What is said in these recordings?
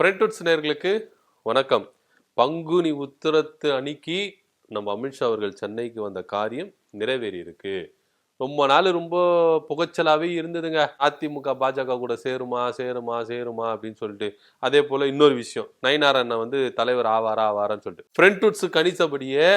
ஃப்ரெண்ட்வுட்ஸ் நேயர்களுக்கு வணக்கம். பங்குனி உத்திரத்து அன்னைக்கு நம்ம அமித்ஷா அவர்கள் சென்னைக்கு வந்த காரியம் நிறைவேறி இருக்கு. ரொம்ப நாள் ரொம்ப புகைச்சலாவே இருந்ததுங்க. அதிமுக பாஜக கூட சேருமா சேருமா சேருமா அப்படின்னு சொல்லிட்டு. அதே போல இன்னொரு விஷயம், நயினார் அண்ணன் வந்து தலைவர் ஆவாரான்னு சொல்லிட்டு ஃப்ரெண்ட்வுட்ஸ் கணிசபடியே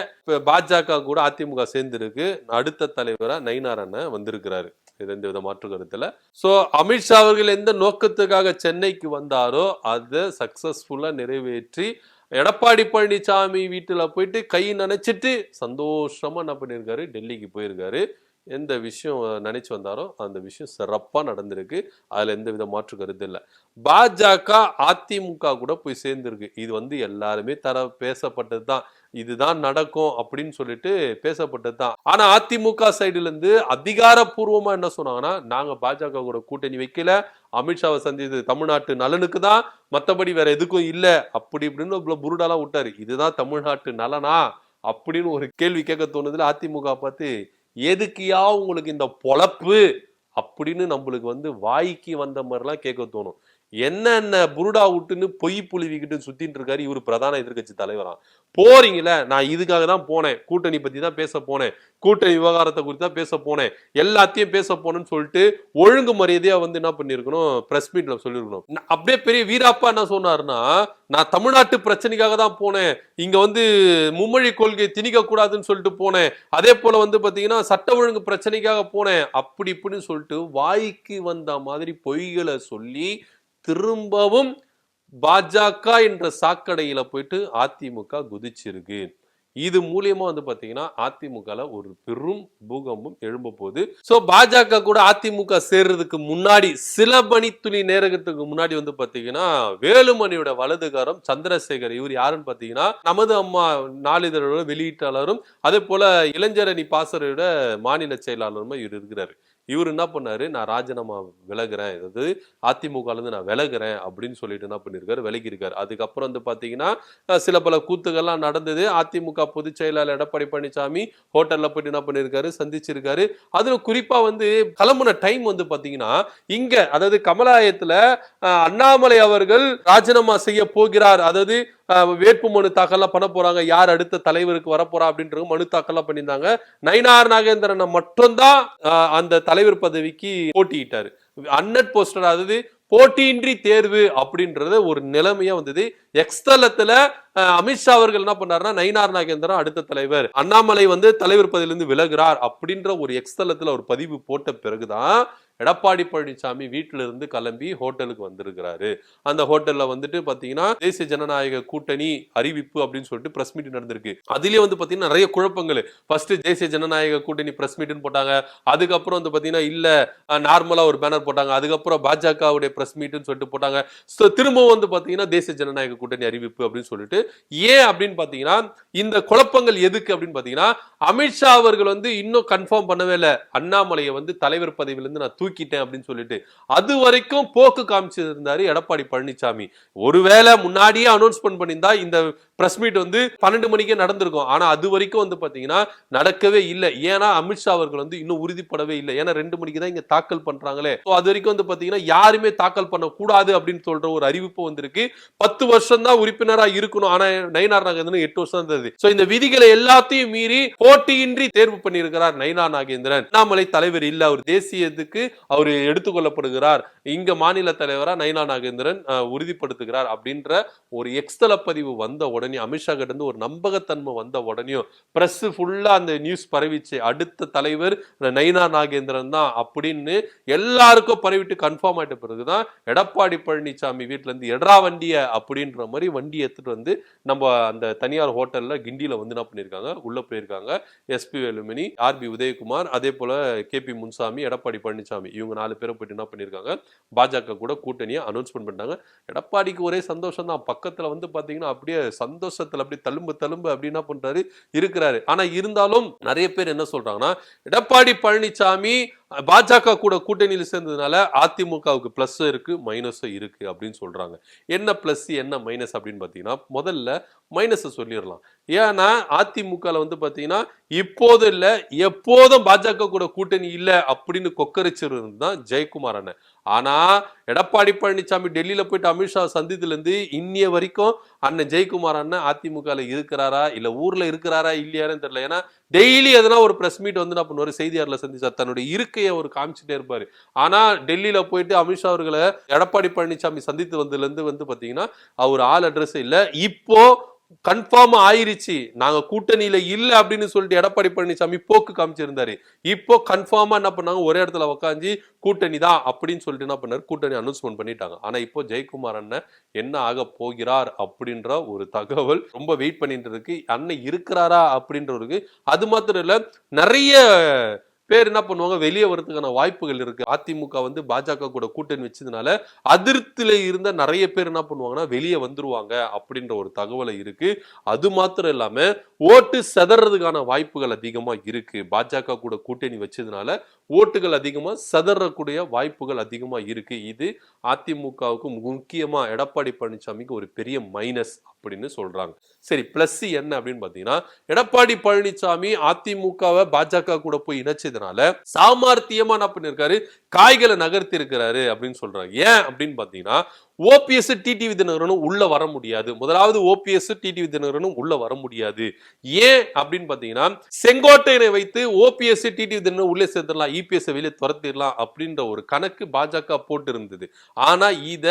பாஜக கூட அதிமுக சேர்ந்திருக்கு. அடுத்த தலைவரா நயினார் அண்ணன் வந்திருக்கிறாரு. இது எந்த வித மாற்று கருத்துல. சோ அமித்ஷா அவர்கள் எந்த நோக்கத்துக்காக சென்னைக்கு வந்தாரோ அதை சக்சஸ்ஃபுல்லா நிறைவேற்றி எடப்பாடி பழனிசாமி வீட்டுல போயிட்டு கை நினைச்சிட்டு சந்தோஷமா என்ன பண்ணிருக்காரு, டெல்லிக்கு போயிருக்காரு. எந்த விஷயம் நினைச்சு வந்தாரோ அந்த விஷயம் சிறப்பா நடந்திருக்கு. அதுல எந்த வித மாற்று கருத்து இல்லை. பாஜக அதிமுக கூட போய் சேர்ந்திருக்கு. இது வந்து எல்லாருமே பேசப்பட்டதுதான். இதுதான் நடக்கும் அப்படின்னு சொல்லிட்டு பேசப்பட்டதுதான். ஆனா அதிமுக சைடுல இருந்து அதிகாரப்பூர்வமா என்ன சொன்னாங்கன்னா, நாங்க பாஜக கூட கூட்டணி வைக்கல, அமித்ஷாவை சந்தித்தது தமிழ்நாட்டு நலனுக்கு தான், மத்தபடி வேற எதுக்கும் இல்ல அப்படி இப்படின்னு புருடாலாம் விட்டாரு. இதுதான் தமிழ்நாட்டு நலனா அப்படின்னு ஒரு கேள்வி கேட்க தோணுதுல அதிமுக பார்த்து, எதுக்கியா உங்களுக்கு இந்த பொழப்பு அப்படின்னு நம்மளுக்கு வந்து வாய்க்கு வந்த மாதிரிலாம் கேட்க தோணும். என்னென்ன புருடா விட்டுன்னு பொய் புழுவிக்கிட்டு சுத்திட்டு இருக்காரு இவர் பிரதான எதிர்கட்சி தலைவரா. போறீங்களே, நான் இதுக்காக தான் போனேன், கூட்டணி பத்தி தான் பேச போனேன், கூட்டணி விவகாரத்தை குறித்து தான் பேச போனேன், எல்லாத்தையும் பேச போனேன்னு சொல்லிட்டு ஒழுங்கு மரியாதையா வந்து என்ன பண்ணிருக்கணும், பிரஸ் மீட்ல சொல்லிருக்கணும். அப்படியே பெரிய வீராப்பா என்ன சொன்னாருன்னா, நான் தமிழ்நாட்டு பிரச்சனைக்காக தான் போனேன், இங்க வந்து மும்மொழி கொள்கை திணிக்க கூடாதுன்னு சொல்லிட்டு போனேன், அதே போல வந்து பாத்தீங்கன்னா சட்ட ஒழுங்கு பிரச்சனைக்காக போனேன், அப்படி இப்படின்னு சொல்லிட்டு வாய்க்கு வந்த மாதிரி பொய்களை சொல்லி திரும்பவும் பாஜக என்ற சாக்கடையில போயிட்டு அதிமுக குதிச்சிருக்கு. இது மூலியமா வந்து பாத்தீங்கன்னா அதிமுக ஒரு பெரும் பூகம்பம் எழும்ப போகுது. சோ பாஜக கூட அதிமுக சேர்றதுக்கு முன்னாடி சில மணித்துளி நேரத்துக்கு முன்னாடி வந்து பாத்தீங்கன்னா வேலுமணியோட வலதுகாரம் சந்திரசேகர், இவர் யாருன்னு பாத்தீங்கன்னா நமது அம்மா நாளிதழோட வெளியீட்டாளரும் அதே போல இளைஞரணி பாசறையோட மாநில செயலாளருமா இவர் இருக்கிறாரு. இவர் என்ன பண்ணாரு, நான் ராஜினாமா விலகுறேன், அதாவது அதிமுக இருந்து நான் விலகுறேன் அப்படின்னு சொல்லிட்டு என்ன பண்ணிருக்காரு, விலகி இருக்காரு. அதுக்கப்புறம் வந்து பாத்தீங்கன்னா சில பல கூத்துக்கள்லாம் நடந்தது. அதிமுக பொதுச் செயலாளர் எடப்பாடி பழனிசாமி ஹோட்டல்ல போயிட்டு என்ன பண்ணிருக்காரு, சந்திச்சிருக்காரு. அதுல குறிப்பா வந்து கிளம்புன டைம் வந்து பாத்தீங்கன்னா இங்க, அதாவது கமலாலயத்துல அண்ணாமலை அவர்கள் ராஜினாமா செய்ய போகிறார், அதாவது வேட்பு மனு தாக்கல்லாம் பண்ண போறாங்க, யார் அடுத்த தலைவருக்கு வரப்போறா அப்படின்றது மனு தாக்கல்லாம் பண்ணியிருந்தாங்க. நயினார் நாகேந்திரனை மட்டும்தான் அந்த தலைவர் பதவிக்கு போட்டியிட்டாரு. அன்னட் போஸ்டர், அதாவது போட்டியின்றி தேர்வு அப்படின்றது ஒரு நிலைமையா வந்தது. எக்ஸ்தலத்துல அமித்ஷா அவர்கள் என்ன பண்ணாருன்னா, நயினார் நாகேந்திரன் அடுத்த தலைவர், அண்ணாமலை வந்து தலைவர் பதவியிலிருந்து விலகுறார் அப்படின்ற ஒரு எக்ஸ்தலத்துல ஒரு பதிவு போட்ட பிறகுதான் எடப்பாடி பழனிசாமி வீட்டில இருந்து கிளம்பி ஹோட்டலுக்கு வந்திருக்கிறாரு. அந்த ஹோட்டல்ல வந்துட்டு பாத்தீங்கன்னா தேசிய ஜனநாயக கூட்டணி அறிவிப்பு அப்படின்னு சொல்லிட்டு பிரஸ் மீட் நடந்திருக்கு. அதுலயே வந்து பாத்தீங்கன்னா நிறைய குழப்பங்கள். ஃபர்ஸ்ட் தேசிய ஜனநாயக கூட்டணி பிரஸ் மீட்னு போட்டாங்க, அதுக்கப்புறம் வந்து பாத்தீங்கன்னா இல்ல நார்மலா ஒரு பேனர் போட்டாங்க, அதுக்கப்புறம் பாஜகவுடைய பிரஸ் மீட்னு சொல்லிட்டு போட்டாங்க. திரும்பவும் வந்து பாத்தீங்கன்னா தேசிய ஜனநாயக கூட்டணி அறிவிப்பு அப்படின்னு சொல்லிட்டு. ஏன் அப்படின்னு பாத்தீங்கன்னா இந்த குழப்பங்கள் எதுக்கு அப்படின்னு பாத்தீங்கன்னா, அமித்ஷா அவர்கள் வந்து இன்னும் கன்ஃபார்ம் பண்ணவே இல்லை அண்ணாமலையை வந்து தலைவர் பதவியிலிருந்து நான் தூக்கிட்டேன் அப்படின்னு சொல்லிட்டு. அது வரைக்கும் போக்கு காமிச்சிருந்தாரு எடப்பாடி பழனிசாமி. ஒருவேளை முன்னாடியே அனௌன்ஸ்மெண்ட் பண்ணியிருந்தா இந்த பிரஸ் மீட் வந்து 12 மணிக்கே நடந்திருக்கும். ஆனா அது வரைக்கும் வந்து பாத்தீங்கன்னா நடக்கவே இல்லை. ஏன்னா அமித்ஷா அவர்கள் வந்து இன்னும் உறுதிப்படவே இல்லை. ஏன்னா 2 மணிக்கு தான் இங்க தாக்கல் பண்றாங்களே. அது வரைக்கும் வந்து பாத்தீங்கன்னா யாருமே தாக்கல் பண்ண கூடாது அப்படின்னு சொல்ற ஒரு அறிவிப்பு வந்திருக்கு. 10 வருஷம் தான் உறுப்பினரா இருக்கணும். ஆனா நயினார் நாகேந்திரன் 8 வருஷம் இருந்தது. சோ இந்த விதிகளை எல்லாத்தையும் மீறி போட்டியின்றி தேர்வு பண்ணியிருக்கிறார் நயினார் நாகேந்திரன். அண்ணாமலை தலைவர் இல்ல, அவர் தேசியத்துக்கு அவர் எடுத்துக்கொள்ளப்படுகிறார், இங்க மாநில தலைவரா நயினார் நாகேந்திரன் உறுதிப்படுத்துகிறார் அப்படின்ற ஒரு எக்ஸ்தல பதிவு வந்த உடனே, அமித்ஷா கிட்ட இருந்து ஒரு நம்பகத்தன்மை வந்த உடனே பிரஸ் ஃபுல்லா அந்த நியூஸ் பரவிச்சு, அடுத்த தலைவர் நயினார் நாகேந்திரன் தான் அப்படின்னு எல்லாருக்கும் பரவிட்டு கன்ஃபார்ம் ஆயிட்ட பிறகுதான் எடப்பாடி பழனிசாமி வீட்டுல இருந்து எட்ரா வண்டிய அப்படின்ற மாதிரி வண்டி எடுத்துட்டு வந்து நம்ம அந்த தனியார் ஹோட்டல்ல கிண்டியில வந்து என்ன பண்ணிருக்காங்க, உள்ள போயிருக்காங்க. எஸ்பி வேலுமணி, ஆர்பி உதயகுமார், அதே போல கேபி முன்சாமி, எடப்பாடி பழனிசாமி, இவங்க 4 பேரை போயிட்டு என்ன பண்ணிருக்காங்க, பாஜக கூட கூட்டணியை அனௌன்ஸ்மெண்ட் பண்ணாங்க. எடப்பாடிக்கு ஒரே சந்தோஷம் தான். பக்கத்துல வந்து பாத்தீங்கன்னா அப்படியே சந்தோஷத்துல அப்படியே தழும்பு அப்படி என்ன பண்றாரு இருக்கிறாரு. ஆனா இருந்தாலும் நிறைய பேர் என்ன சொல்றாங்கன்னா, எடப்பாடி பழனிசாமி பாஜக கூட கூட்டணியில் சேர்ந்ததுனால அதிமுகவுக்கு பிளஸ் இருக்கு மைனஸும் இருக்கு அப்படின்னு சொல்றாங்க. என்ன பிளஸ் என்ன மைனஸ் அப்படின்னு பாத்தீங்கன்னா, முதல்ல மைனஸ் சொல்லிடலாம். ஏன்னா அதிமுகல வந்து பாத்தீங்கன்னா இப்போது இல்ல எப்போதும் பாஜக கூட கூட்டணி இல்ல அப்படின்னு கொக்கரிச்சிருந்து தான் ஜெயக்குமார் அண்ணன். ஆனா எடப்பாடி பழனிசாமி டெல்லியில போயிட்டு அமித்ஷா சந்தித்துல இருந்து இன்னிய வரைக்கும் அண்ணன் ஜெயக்குமார் அண்ணன் அதிமுகல இருக்கிறாரா இல்ல ஊர்ல இருக்கிறாரா இல்லையான்னு தெரியல. ஏன்னா டெய்லி எதனா ஒரு பிரஸ் மீட் வந்து நான் பண்ணுவாரு, செய்தியாளர்ல சந்திச்சார், தன்னுடைய இருக்கையை அவர் காமிச்சுட்டே இருப்பாரு. ஆனா டெல்லியில போயிட்டு அமித்ஷா அவர்களை எடப்பாடி பழனிசாமி சந்தித்து வந்ததுல இருந்து வந்து பாத்தீங்கன்னா அவர் ஆள் அட்ரஸ் இல்ல. இப்போ கன்ஃபார்ம் ஆயிருச்சு நாங்க கூட்டணியில இல்ல அப்படின்னு சொல்லிட்டு எடப்பாடி பழனிசாமி போக்கு காமிச்சிருந்தாரு. இப்போ கன்ஃபார்மா என்ன பண்ணாங்க, ஒரே இடத்துல உட்காந்து கூட்டணி தான் அப்படின்னு சொல்லிட்டு என்ன பண்ணாரு, கூட்டணி அனௌன்ஸ்மெண்ட் பண்ணிட்டாங்க. ஆனா இப்போ ஜெயக்குமார் அண்ணன் என்ன ஆக போகிறார் அப்படின்ற ஒரு தகவல் ரொம்ப வெயிட் பண்ணிட்டு இருக்கு. அண்ணன் இருக்கிறாரா அப்படின்றவருக்கு அது மாத்திரம் இல்ல, நிறைய பேர் என்ன பண்ணுவாங்க, வெளியே வரதுக்கான வாய்ப்புகள் இருக்கு. அதிமுக வந்து பாஜக கூட கூட்டணி வச்சதுனால அதிருப்தியில இருந்த நிறைய பேர் என்ன பண்ணுவாங்கன்னா வெளியே வந்துருவாங்க அப்படின்ற ஒரு தகவலை இருக்கு. அது மாத்திரம் இல்லாம ஓட்டு செதறதுக்கான வாய்ப்புகள் அதிகமா இருக்கு. பாஜக கூட கூட்டணி வச்சதுனால ஓட்டுகள் அதிகமா செதறக்கூடிய வாய்ப்புகள் அதிகமா இருக்கு. இது அதிமுகவுக்கு முக்கியமா எடப்பாடி பழனிசாமிக்கு ஒரு பெரிய மைனஸ் அப்படின்னு சொல்றாங்க. சரி, பிளஸ் என்ன அப்படின்னு பாத்தீங்கன்னா, எடப்பாடி பழனிசாமி அதிமுகவை பாஜக கூட போய் இணைச்சதுனால சாமர்த்தியமா என்ன பண்ணிருக்காரு, காய்களை நகர்த்தி இருக்கிறாரு அப்படின்னு சொல்றாங்க. ஏன் அப்படின்னு பாத்தீங்கன்னா, ஓபிஎஸ் டிடிவி தினகரனும் உள்ள வர முடியாது. முதலாவது ஓபிஎஸ் டிடிவி தினகரனும் உள்ள வர முடியாது. ஏன் அப்படின்னு பாத்தீங்கன்னா, செங்கோட்டையனை வைத்து ஓபிஎஸ் டிடிவி தினகரன் உள்ளே சேர்த்துடலாம், இபிஎஸ் வெளியே துரத்திடலாம் அப்படின்ற ஒரு கணக்கு பாஜக போட்டு இருந்தது. ஆனா இத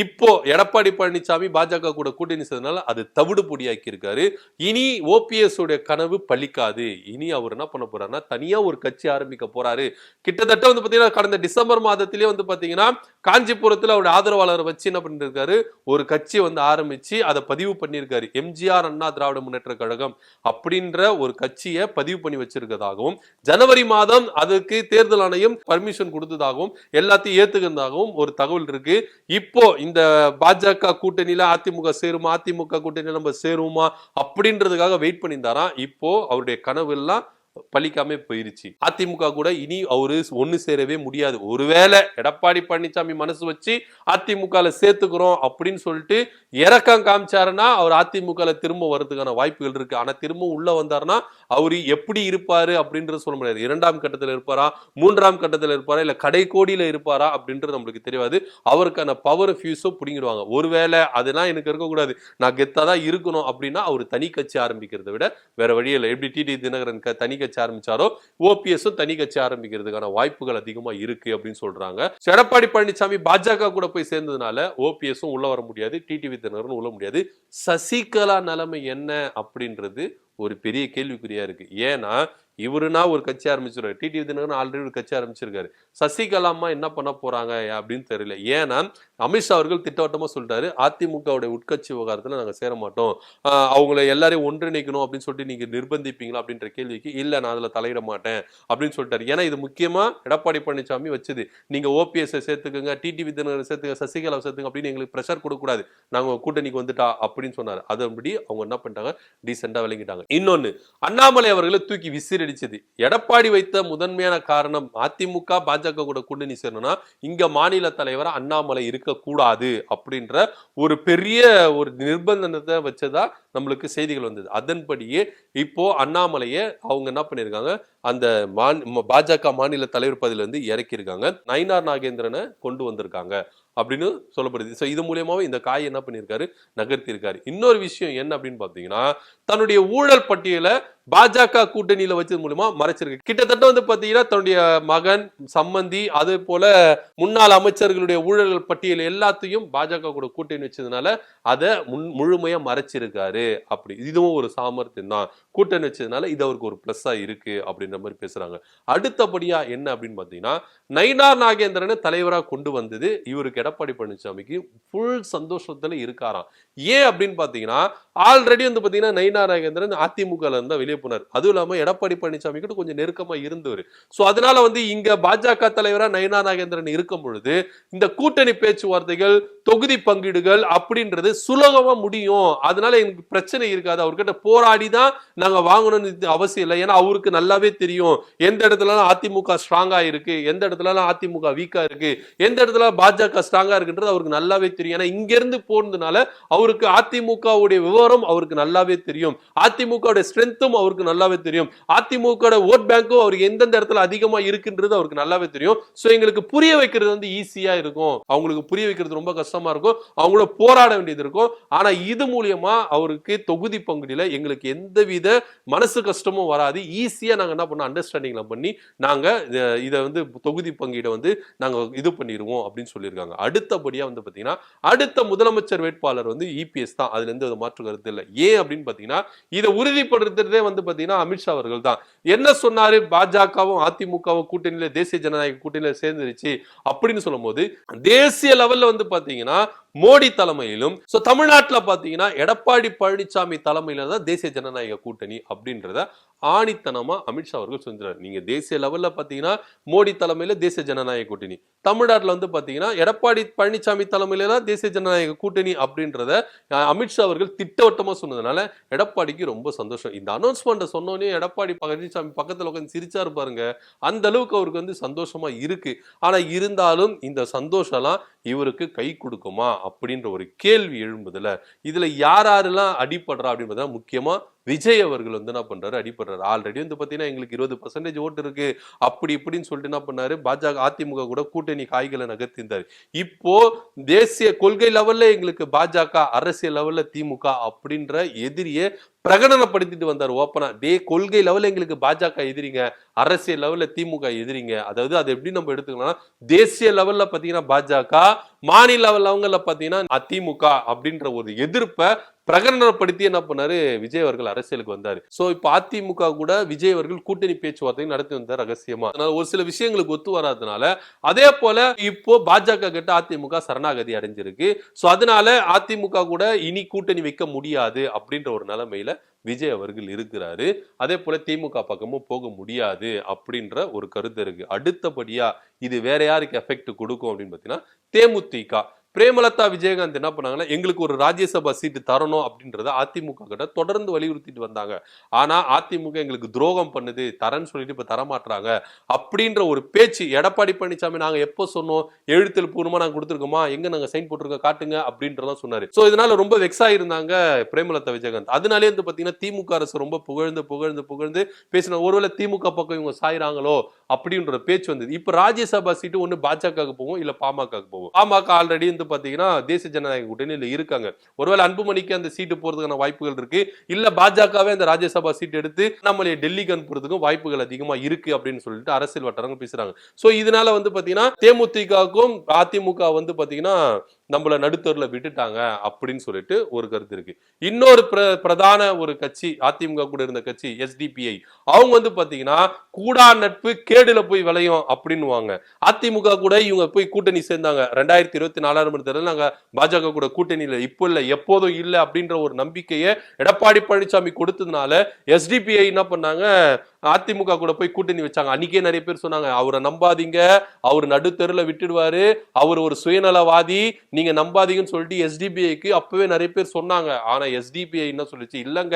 இப்போ எடப்பாடி பழனிசாமி பாஜக கூட கூட்டணி சேர்ந்தனால அது தவிடு பொடியாக்கி இருக்காரு. இனி ஓபிஎஸ் உடைய கனவு பலிக்காது. இனி அவர் என்ன பண்ண போறாருன்னா தனியா ஒரு கட்சி ஆரம்பிக்க போறாரு. கிட்டத்தட்ட வந்து பாத்தீங்கன்னா கடந்த டிசம்பர் மாதத்திலே வந்து பாத்தீங்கன்னா காஞ்சிபுரத்துல அவருடைய ஆதரவாளரை வச்சு என்ன பண்ணிருக்காரு, ஒரு கட்சி வந்து ஆரம்பிச்சு அதை பதிவு பண்ணிருக்காரு. எம்ஜிஆர் அண்ணா திராவிட முன்னேற்ற கழகம் அப்படின்ற ஒரு கட்சியை பதிவு பண்ணி வச்சிருக்கதாகவும், ஜனவரி மாதம் அதுக்கு தேர்தல் ஆணையம் பர்மிஷன் கொடுத்ததாகவும் எல்லாத்தையும் ஏத்துக்கிறதாகவும் ஒரு தகவல் இருக்கு. இப்போ இந்த பாஜக கூட்டணியில அதிமுக சேருமா, அதிமுக கூட்டணியில நம்ம சேருமா அப்படின்றதுக்காக வெயிட் பண்ணியிருந்தாராம். இப்போ அவருடைய கனவு எல்லாம் பலிக்காம போயிருச்சு. அதிமுக கூட இனி அவரு ஒண்ணு சேரவே முடியாது. ஒருவேளை எடப்பாடி பழனிசாமி மனசு வச்சு அதிமுக சேர்த்துக்கிறோம் அப்படின்னு சொல்லிட்டு இறக்கம் காமிச்சாருன்னா அவர் அதிமுக திரும்ப வர்றதுக்கான வாய்ப்புகள் இருக்கு. ஆனா திரும்ப உள்ள வந்தாருன்னா அவரு எப்படி இருப்பாரு அப்படின்றது சொல்ல முடியாது. 2ஆம் கட்டத்தில் இருப்பாரா, 3ஆம் கட்டத்தில் இருப்பாரா, இல்ல கடைக்கோடியில இருப்பாரா அப்படின்றது நம்மளுக்கு தெரியாது. அவருக்கான பவர் ஃபியூஸோ பிடிங்கிடுவாங்க. ஒருவேளை அதெல்லாம் எனக்கு இருக்கக்கூடாது, நான் கெத்தாதான் இருக்கணும் அப்படின்னா அவர் தனி கட்சி ஆரம்பிக்கிறத விட வேற வழி இல்லை. எப்படி டிடி தினகரன் தனி கட்சி ஆரம்பிச்சாரோ ஓபிஎஸ் தனி கட்சி ஆரம்பிக்கிறதுக்கான வாய்ப்புகள் அதிகமா இருக்கு அப்படின்னு சொல்றாங்க. எடப்பாடி பழனிசாமி பாஜக கூட போய் சேர்ந்ததுனால ஓபிஎஸ் உள்ள வர முடியாது, டிடிவி தினகரன் உள்ள முடியாது. சசிகலா நிலைமை என்ன அப்படின்றது ஒரு பெரிய கேள்விக்குறியா இருக்கு. ஏன்னா இவருனா ஒரு கட்சி ஆரம்பிச்சிருக்காரு, டிடிவி தினகரன் ஆல்ரெடி ஒரு கட்சி ஆரம்பிச்சிருக்காரு. சசிகலா அம்மா என்ன பண்ண போறாங்க அப்படின்னு தெரியல. ஏன்னா அமித்ஷா அவர்கள் திட்டவட்டமா சொல்லிட்டாரு, அதிமுகவுடைய உட்கட்சி விவகாரத்துல நாங்க சேர மாட்டோம், அவங்களை எல்லாரையும் ஒன்றிணைக்கணும் அப்படின்னு சொல்லிட்டு நீங்க நிர்பந்திப்பீங்களா அப்படின்ற கேள்விக்கு இல்ல நான் அதுல தலையிட மாட்டேன் அப்படின்னு சொல்லிட்டாரு. ஏன்னா இது முக்கியமா எடப்பாடி பழனிசாமி வச்சது. நீங்க ஓபிஎஸ் சேர்த்துக்கங்க, டிடிவி தினகரன் சேர்த்துக்க, சசிகலா சேர்த்துங்க அப்படின்னு எங்களுக்கு பிரஷர் கொடுக்க கூடாது, நாங்க கூட்டணிக்கு வந்துட்டா அப்படின்னு சொன்னாரு. அதன்படி அவங்க என்ன பண்ணிட்டாங்க, டீசெண்டா விளங்கிட்டாங்க. இன்னொன்னு, அண்ணாமலை அவர்களை தூக்கி விசிறடிச்சது எடப்பாடி வைத்த முதன்மையான காரணம், அதிமுக பாஜக கூட கூட்டணி சேரணும்னா இங்க மாநில தலைவர் அண்ணாமலை இருக்கக்கூடாது அப்படின்ற ஒரு பெரிய ஒரு நிர்பந்தத்தை வச்சதா நம்மளுக்கு செய்திகள் வந்தது. அதன்படியே இப்போ அண்ணாமலையை அவங்க என்ன பண்ணிருக்காங்க, அந்த பாஜக மாநில தலைவர் பதவியில இருந்து இறக்கியிருக்காங்க. நயினார் நாகேந்திரனை கொண்டு வந்திருக்காங்க அப்படின்னு சொல்லப்படுது. இது மூலியமாவே இந்த காய் என்ன பண்ணிருக்காரு, நகர்த்தி இருக்காரு. இன்னொரு விஷயம் என்ன அப்படின்னு பாத்தீங்கன்னா, தன்னுடைய ஊழல் பட்டியலை பாஜக கூட்டணியில வச்சது மூலமா மறைச்சிருக்கு. கிட்டத்தட்ட வந்து பாத்தீங்கன்னா தன்னுடைய மகன், சம்பந்தி, அதே போல முன்னாள் அமைச்சர்களுடைய ஊழல் பட்டியல் எல்லாத்தையும் பாஜக கூட கூட்டணி வச்சதுனால அதை முழுமையா மறைச்சிருக்காரு. அப்படி இதுவும் ஒரு சாமர்த்தியம் தான், கூட்டணி வச்சதுனால இது அவருக்கு ஒரு பிளஸ்ஸா இருக்கு அப்படின்ற மாதிரி பேசுறாங்க. அடுத்தபடியா என்ன அப்படின்னு பாத்தீங்கன்னா, நயினார் நாகேந்திரனை தலைவரா கொண்டு வந்தது இவருக்கு எடப்பாடி பழனிசாமிக்கு ஃபுல் சந்தோஷத்துல இருக்காராம். ஏன் அப்படின்னு பாத்தீங்கன்னா, ஆல்ரெடி வந்து பாத்தீங்கன்னா நயினா நாகேந்திரன் அதிமுகல இருந்தா வெளியே போனார். அதுவும் இல்லாம எடப்பாடி பழனிசாமி கிட்ட கொஞ்சம் நெருக்கமா இருந்தவர். சோ அதனால வந்து இங்க பாஜக தலைவரா நயினா நாகேந்திரன் இருக்கும் பொழுது இந்த கூட்டணி பேச்சுவார்த்தைகள், தொகுதி பங்கீடுகள் அப்படின்றது சுலபமா முடியும். அதனால எனக்கு பிரச்சனை இருக்காது. அவர்கிட்ட போராடி தான் நாங்க வாங்கணும்னு அவசியம் இல்லை. ஏன்னா அவருக்கு நல்லாவே தெரியும் எந்த இடத்துல அதிமுக ஸ்ட்ராங்கா இருக்கு, எந்த இடத்துல அதிமுக வீக்கா இருக்கு, எந்த இடத்துல பாஜக ஸ்ட்ராங்கா இருக்குன்றது அவருக்கு நல்லாவே தெரியும். ஏன்னா இங்க இருந்து போனதுனால அவருக்கு அதிமுகவுடைய விவரம் அவருக்கு நல்லாவே தெரியும். அதிமுக ஸ்ட்ரென்த்தும் அவருக்கு நல்லாவே தெரியும். அதிமுக ஓட் பேங்க்கும் அவருக்கு எந்தெந்த இடத்துல அதிகமா இருக்குன்றது அவருக்கு நல்லாவே தெரியும். சோ எங்களுக்கு புரிய வைக்கிறது வந்து ஈஸியா இருக்கும். அவங்களுக்கு புரிய வைக்கிறது ரொம்ப கஷ்டமா இருக்கும். அவங்களோட போராட வேண்டியது இருக்கும். ஆனா இது மூலியமா அவருக்கு தொகுதி பங்குதியில எங்களுக்கு எந்தவித மனசு கஷ்டமும் வராது. ஈஸியா நாங்க என்ன பண்ணோம் அண்டர்ஸ்டாண்டிங்ல பண்ணி நாங்க இத வந்து தொகுதி பங்கீட வந்து நாங்க இது பண்ணிடுவோம் அப்படின்னு சொல்லியிருக்காங்க. அடுத்தபடியா வந்து பாத்தீங்கன்னா அடுத்த முதலமைச்சர் வேட்பாளர் வந்து இபிஎஸ் தான். அதுல எந்த மாற்று கருத்து இல்லை. ஏன் அப்படின்னு பாத்தீங்கன்னா இதை உறுதிப்படுத்துறதே வந்து பாத்தீங்கன்னா அமித்ஷா அவர்கள் தான். என்ன சொன்னாரு, பாஜகவும் அதிமுகவும் கூட்டணியில தேசிய ஜனநாயக கூட்டணியில சேர்ந்துருச்சு அப்படின்னு சொல்லும் போது தேசிய லெவல்ல வந்து பாத்தீங்கன்னா மோடி தலைமையிலும் தமிழ்நாட்டுல பாத்தீங்கன்னா எடப்பாடி பழனிசாமி தலைமையில தான் தேசிய ஜனநாயக கூட்டணி அப்படின்றத ஆணித்தனமா அமித்ஷா அவர்கள் சொல்றாரு. நீங்க தேசிய லெவல்ல பாத்தீங்கன்னா மோடி தலைமையில தேசிய ஜனநாயக கூட்டணி, தமிழ்நாட்டுல வந்து பாத்தீங்கன்னா எடப்பாடி பழனிசாமி தலைமையில தான் தேசிய ஜனநாயக கூட்டணி அப்படின்றத அமித்ஷா அவர்கள் திட்டவட்டமா சொன்னதுனால எடப்பாடிக்கு ரொம்ப சந்தோஷம். இந்த அனௌன்ஸ்மெண்ட் சொன்னோன்னே எடப்பாடி பழனிசாமி பக்கத்துல உட்காந்து சிரிச்சாரு பாருங்க, அந்த அளவுக்கு அவருக்கு வந்து சந்தோஷமா இருக்கு. ஆனா இருந்தாலும் இந்த சந்தோஷம்லாம் இவருக்கு கை கொடுக்குமா அப்படின்ற ஒரு கேள்வி எழும்புதுல. இதுல யாரெல்லாம் அடிபடுறா அப்படின்றத முக்கியமா விஜய் அவர்கள் வந்து என்ன பண்றாரு, அடிபடுறாரு. ஆல்ரெடி வந்து பாத்தீங்கன்னா எங்களுக்கு 20% ஓட்டு இருக்கு அப்படி இப்படின்னு சொல்லிட்டு என்ன பண்ணாரு, பாஜக அதிமுக கூட கூட்டணி காய்களை நகர்த்திருந்தாரு. இப்போ தேசிய கொள்கை லெவல்ல எங்களுக்கு பாஜக, அரசியல் லெவல்ல திமுக அப்படின்ற எதிரியை பிரகடனப்படுத்திட்டு வந்தார் ஓப்பனா. கொள்கை லெவல்ல எங்களுக்கு பாஜக எதிரிங்க, அரசியல் லெவல்ல திமுக எதிரிங்க. அதாவது அது எப்படி நம்ம எடுத்துக்கலாம், தேசிய லெவல்ல பாத்தீங்கன்னா பாஜக, மாநில லெவல்ல பாத்தீங்கன்னா அதிமுக அப்படின்ற ஒரு எதிர்ப்பை பிரகடனப்படுத்தி என்ன பண்ணாரு விஜய் அவர்கள் அரசியலுக்கு வந்தாரு. சோ இப்ப அதிமுக கூட விஜய் அவர்கள் கூட்டணி பேச்சுவார்த்தை நடத்தி வந்தார் ரகசியமா. ஒரு சில விஷயங்களுக்கு ஒத்து வராதனால அதே போல இப்போ பாஜக கிட்ட அதிமுக சரணாகதி அடைஞ்சிருக்கு. சோ அதனால அதிமுக கூட இனி கூட்டணி வைக்க முடியாது அப்படின்ற ஒரு நிலைமையில விஜய் அவர்கள் இருக்கிறாரு. அதே போல திமுக பக்கமும் போக முடியாது அப்படின்ற ஒரு கருத்து இருக்கு. அடுத்தபடியா இது வேற யாருக்கு எஃபெக்ட் கொடுக்கும் அப்படின்னு பாத்தீங்கன்னா தேமுதிக. பிரேமலதா விஜயகாந்த் என்ன பண்ணாங்கன்னா எங்களுக்கு ஒரு ராஜ்யசபா சீட்டு தரணும் அப்படின்றத அதிமுக கிட்ட தொடர்ந்து வலியுறுத்திட்டு வந்தாங்க. ஆனா அதிமுக எங்களுக்கு துரோகம் பண்ணுது, தரேன்னு சொல்லிட்டு இப்ப தரமாட்டாங்க அப்படின்ற ஒரு பேச்சு எடப்பாடி பழனிசாமி நாங்க எப்போ சொன்னோம், எழுத்தில் பூர்வமா நாங்க கொடுத்துருக்கோமா, எங்க நாங்க சைன் போட்டிருக்க காட்டுங்க அப்படின்றதான் சொன்னாரு. சோ இதனால ரொம்ப வெக்ஸா இருந்தாங்க பிரேமலதா விஜயகாந்த். அதனாலே வந்து பாத்தீங்கன்னா திமுக அரசு ரொம்ப புகழ்ந்து புகழ்ந்து புகழ்ந்து பேசின, ஒருவேளை திமுக பக்கம் இவங்க சாயிறாங்களோ அப்படின்ற பேச்சு வந்தது. இப்ப ராஜ்யசபா சீட்டு ஒண்ணு பாஜக போகும் இல்ல பாமக போகும். பாமக ஆல்ரெடி வந்து பாத்தீங்கன்னா தேசிய ஜனநாயக கூட்டணியில இருக்காங்க. ஒருவேளை அன்புமணிக்கு அந்த சீட்டு போறதுக்கான வாய்ப்புகள் இருக்கு, இல்ல பாஜகவே அந்த ராஜ்யசபா சீட் எடுத்து நம்மளை டெல்லிக்கு அனுப்புறதுக்கும் வாய்ப்புகள் அதிகமா இருக்கு அப்படின்னு சொல்லிட்டு அரசியல் வட்டாரங்கள் பேசுறாங்க. சோ இதனால வந்து பாத்தீங்கன்னா தேமுதிகவுக்கும் அதிமுக வந்து பாத்தீங்கன்னா நம்மள நடுத்தூர்ல விட்டுட்டாங்க அப்படின்னு சொல்லிட்டு ஒரு கருத்து இருக்கு. இன்னொரு பிரதான ஒரு கட்சி அதிமுக கூட இருந்த கட்சி எஸ்டிபிஐ, அவங்க வந்து பாத்தீங்கன்னா கூடா நட்பு கேடுல போய் விளையும் அப்படின்னுவாங்க. அதிமுக கூட இவங்க போய் கூட்டணி சேர்ந்தாங்க 2024 தேர்தல், நாங்க பாஜக கூட கூட்டணியில இப்போ இல்ல எப்போதும் இல்ல அப்படின்ற ஒரு நம்பிக்கையை எடப்பாடி பழனிசாமி கொடுத்ததுனால எஸ்டிபிஐ என்ன பண்ணாங்க, அதிமுக கூட போய் கூட்டணி வச்சாங்க. அன்னைக்கே நிறைய பேர் சொன்னாங்க அவரை நம்பாதீங்க, அவர் நடுத்தெருல விட்டுடுவாரு, அவர் ஒரு சுயநலவாதி, நீங்க நம்பாதீங்கன்னு சொல்லிட்டு எஸ்டிபிஐக்கு அப்பவே நிறைய பேர் சொன்னாங்க. ஆனா எஸ்டிபிஐ என்ன சொல்லிச்சு, இல்லங்க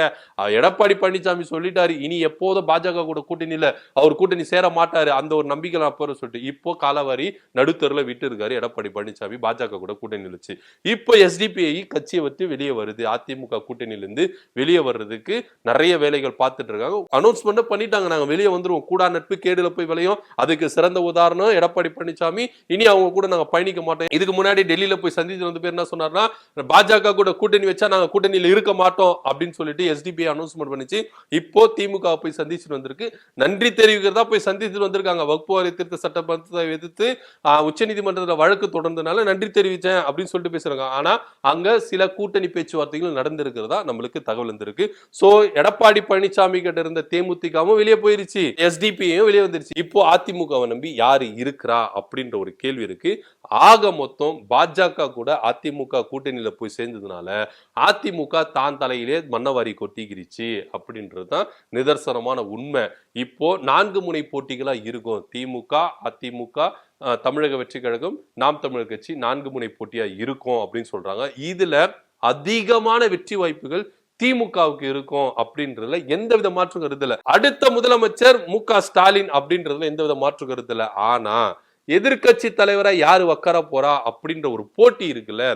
எடப்பாடி பழனிசாமி சொல்லிட்டாரு இனி எப்போதும் பாஜக கூட கூட்டணியில அவர் கூட்டணி சேர மாட்டாரு, அந்த ஒரு நம்பிக்கை அப்போ சொல்லிட்டு இப்போ காலவாரி நடுத்தெருல விட்டு இருக்காரு எடப்பாடி பழனிசாமி பாஜக கூட கூட்டணி வச்சு. இப்போ எஸ்டிபிஐ கட்சியை விட்டு வெளியே வருது, அதிமுக கூட்டணியில இருந்து வெளியே வர்றதுக்கு நிறைய வேலைகள் பார்த்துட்டு இருக்காங்க. அனௌன்ஸ்மெண்ட் பண்ணிட்டாங்க, நாங்க வெளியே வந்துருவோம், கூடா நட்பு கேடுல போய் விளையும். அதுக்கு சிறந்த உதாரணம் எடப்பாடி பழனிசாமி. இனி அவங்க கூட நாங்க பயணிக்க மாட்டோம். இதுக்கு முன்னாடி டெல்லியில போய் சந்திச்சு வந்து பேர் என்ன சொன்னார்னா, பாஜக கூட கூட்டணி வச்சா நாங்க கூட்டணியில இருக்க மாட்டோம் அப்படின்னு சொல்லிட்டு எஸ்டிபிஐ அனௌன்ஸ்மெண்ட் பண்ணிச்சு. இப்போ திமுக போய் சந்திச்சுட்டு வந்திருக்கு, நன்றி தெரிவிக்கிறதா போய் சந்திச்சுட்டு வந்திருக்காங்க. வகுப்பு வாரி திருத்த சட்டத்தை எதிர்த்து உச்சநீதிமன்றத்தில் வழக்கு தொடர்ந்தனால நன்றி தெரிவிச்சேன் அப்படின்னு சொல்லிட்டு பேசுறாங்க. ஆனா அங்க சில கூட்டணி பேச்சுவார்த்தைகள் நடந்திருக்கிறதா நம்மளுக்கு தகவல் இருந்திருக்கு. சோ எடப்பாடி பழனிசாமி கிட்ட இருந்த தேமுதிகவும் வெளியே போயிருச்சு, எஸ்டிபியும் வெளியே வந்துருச்சு. இப்போ அதிமுகவை நம்பி யாரு இருக்கிறா அப்படின்ற ஒரு கேள்வி இருக்கு. ஆக மொத்தம் பாஜக கூட அதிமுக கூட்டணியில போய் சேர்ந்ததுனால அதிமுக தான் தலையிலே மண்ணவாரி கொட்டிக்கிருச்சு அப்படின்றதுதான் நிதர்சனமான உண்மை. இப்போ 4 முனை போட்டிகளா இருக்கும். திமுக, அதிமுக, தமிழக வெற்றி கழகம், நாம் தமிழர் கட்சி 4 முனை போட்டியா இருக்கும் அப்படின்னு சொல்றாங்க. இதுல அதிகமான வெற்றி வாய்ப்புகள் திமுகவுக்கு இருக்கும் அப்படின்றதுல எந்தவித மாற்று கருத்து இல்ல. அடுத்த முதலமைச்சர் மு.க. ஸ்டாலின் அப்படின்றதுல எந்தவித மாற்று கருத்து இல்ல. ஆனா எதிர்கட்சி தலைவரா யாரு உட்கார போறா அப்படின்ற ஒரு போட்டி இருக்குல்ல,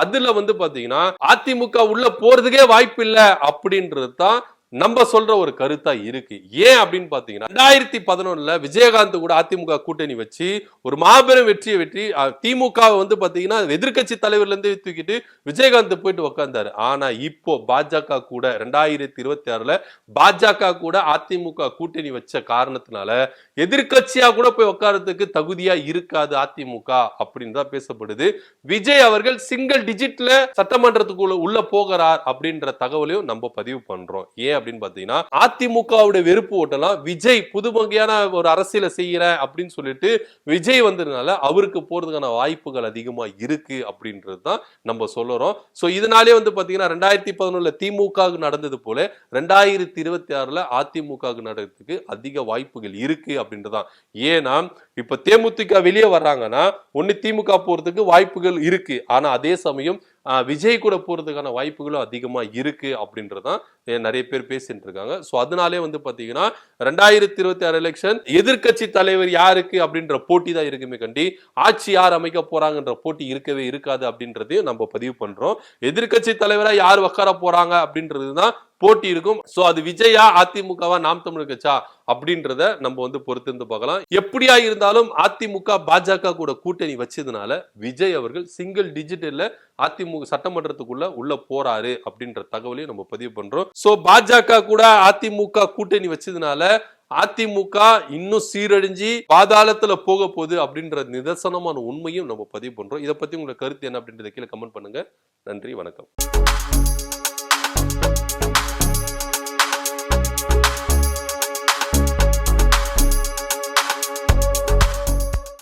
அதுல பாத்தீங்கன்னா அதிமுக உள்ள போறதுக்கே வாய்ப்பு இல்ல அப்படின்றது தான் நம்ம சொல்ற ஒரு கருத்தா இருக்கு. ஏன் அப்படின்னு பாத்தீங்கன்னா 2011 விஜயகாந்த் கூட அதிமுக கூட்டணி வச்சு ஒரு மாபெரும் வெற்றி திமுக பாத்தீங்கன்னா எதிர்கட்சி தலைவர்ல இருந்து தூக்கிட்டு விஜயகாந்த் போயிட்டு உட்கார்ந்தாரு. ஆனா இப்போ பாஜக கூட 2026 பாஜக கூட அதிமுக கூட்டணி வச்ச காரணத்தினால எதிர்கட்சியா கூட போய் உட்கார்றதுக்கு தகுதியா இருக்காது அதிமுக அப்படின்னு தான் பேசப்படுது. விஜய் அவர்கள் சிங்கிள் டிஜிட்ல சட்டமன்றத்துக்குள்ள உள்ள போகிறார் அப்படின்ற தகவலையும் நம்ம பதிவு பண்றோம். ஏன் அப்படின்னு பாத்தீங்கன்னா அதிமுகவுடைய வெறுப்பு ஓட்டலாம் விஜய் புதுவகையான ஒரு அரசியலை செய்யறேன் அப்படின்னு சொல்லிட்டு விஜய் வந்ததுனால அவருக்கு போறதுக்கான வாய்ப்புகள் அதிகமா இருக்கு அப்படின்றது தான் நம்ம சொல்லுறோம். சோ இதனாலே பாத்தீங்கன்னா 2011 திமுக நடந்தது போல 2026 அதிமுக நடக்கிறதுக்கு அதிக வாய்ப்புகள் இருக்கு அப்படின்றதான். ஏன்னா இப்ப தேமுதிக வெளியே வர்றாங்கன்னா ஒன்னு திமுக போறதுக்கு வாய்ப்புகள் இருக்கு. ஆனா அதே சமயம் விஜய் கூட போறதுக்கான வாய்ப்புகளும் அதிகமா இருக்கு அப்படின்றதான் நிறைய பேர் பேசிட்டு இருக்காங்க. சோ அதனாலே பாத்தீங்கன்னா 2026 எலெக்ஷன் எதிர்கட்சி தலைவர் யாருக்கு அப்படின்ற போட்டி தான் இருக்குமே கண்டி ஆட்சி யார் அமைக்க போறாங்கன்ற போட்டி இருக்கவே இருக்காது அப்படின்றதையும் நம்ம பதிவு பண்றோம். எதிர்கட்சி தலைவரா யார் உட்கார போறாங்க அப்படின்றதுதான் போட்டி இருக்கும். சோ அது விஜயா அதிமுகவா நாம் தமிழர் கட்சா அப்படின்றத நம்ம பொறுத்திருந்து பார்க்கலாம். எப்படியா இருந்தாலும் அதிமுக பாஜக கூட கூட்டணி வச்சதுனால விஜய் அவர்கள் சிங்கிள் டிஜிட்டல்ல அதிமுக சட்டமன்றத்துக்குள்ள உள்ள போறாரு அப்படின்ற தகவலையும் நம்ம பதிவு பண்றோம். சோ பாஜக கூட அதிமுக கூட்டணி வச்சதுனால அதிமுக இன்னும் சீரழிஞ்சு பாதாளத்துல போக போகுது அப்படின்ற நிதர்சனமான உண்மையும் நம்ம பதிவு பண்றோம். இதை பத்தி உங்க கருத்து என்ன அப்படின்றத கீழே கமெண்ட் பண்ணுங்க. நன்றி, வணக்கம்.